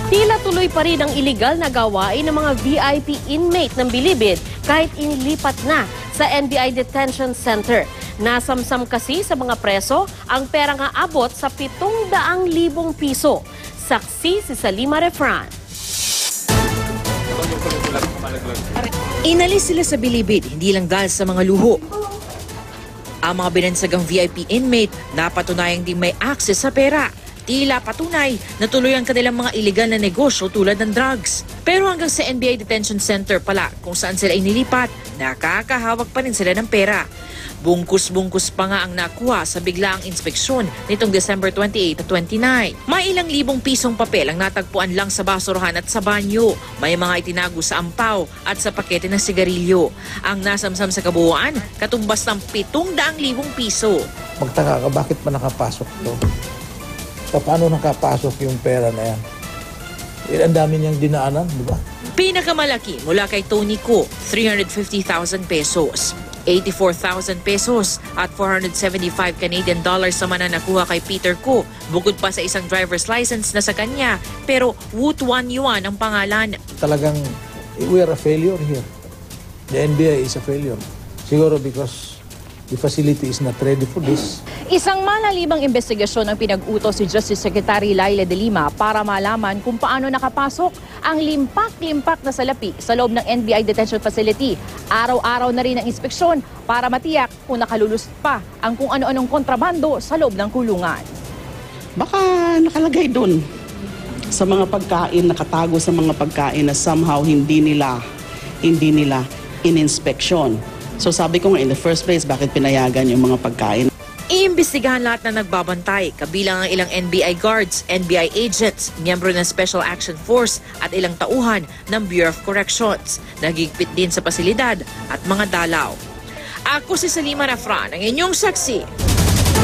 Tila tuloy pa rin ang iligal na gawain ng mga VIP inmate ng Bilibid kahit inilipat na sa NBI Detention Center. Nasamsam kasi sa mga preso ang perang aabot sa 700,000 piso. Saksi si Salima Refran. Inalis sila sa Bilibid hindi lang dahil sa mga luho. Ang mga binansagang VIP inmate napatunayang di may access sa pera. Tila patunay na tuloy ang kanilang mga iligal na negosyo tulad ng drugs. Pero hanggang sa NBI Detention Center pala kung saan sila inilipat, nakakahawak pa rin sila ng pera. Bungkus-bungkus pa nga ang nakuha sa biglaang inspeksyon nitong December 28 at 29. May ilang libong pisong papel ang natagpuan lang sa basurahan at sa banyo. May mga itinago sa ampaw at sa pakete ng sigarilyo. Ang nasamsam sa kabuuan, katumbas ng 700,000 piso. Magtaka ka, bakit pa nakapasok to? Paano nakapasok yung pera na yan? Ang dami niyang dinaanan, di ba? Pinakamalaki mula kay Tony Ko, 350,000 pesos. 84,000 pesos at 475 Canadian dollars naman na nakuha kay Peter Ko, bukod pa sa isang driver's license na sa kanya, pero Woot Wan Yuan ang pangalan. Talagang, we are a failure here. The NBI is a failure. Siguro because the facility is not ready for this. Isang malalimang investigasyon ang pinag-utos si Justice Secretary Laila de Lima para malaman kung paano nakapasok ang limpak-limpak na salapi sa loob ng NBI Detention Facility. Araw-araw na rin ang inspeksyon para matiyak kung nakalulusot pa ang kung ano-anong kontrabando sa loob ng kulungan. Baka nakalagay dun sa mga pagkain, nakatago sa mga pagkain na somehow hindi nila in-inspection. So sabi ko nga in the first place, bakit pinayagan yung mga pagkain? Iimbestigahan lahat na nagbabantay, kabilang ang ilang NBI guards, NBI agents, miyembro ng Special Action Force at ilang tauhan ng Bureau of Corrections. Nagigpit din sa pasilidad at mga dalaw. Ako si Salima Refran, ang inyong saksi.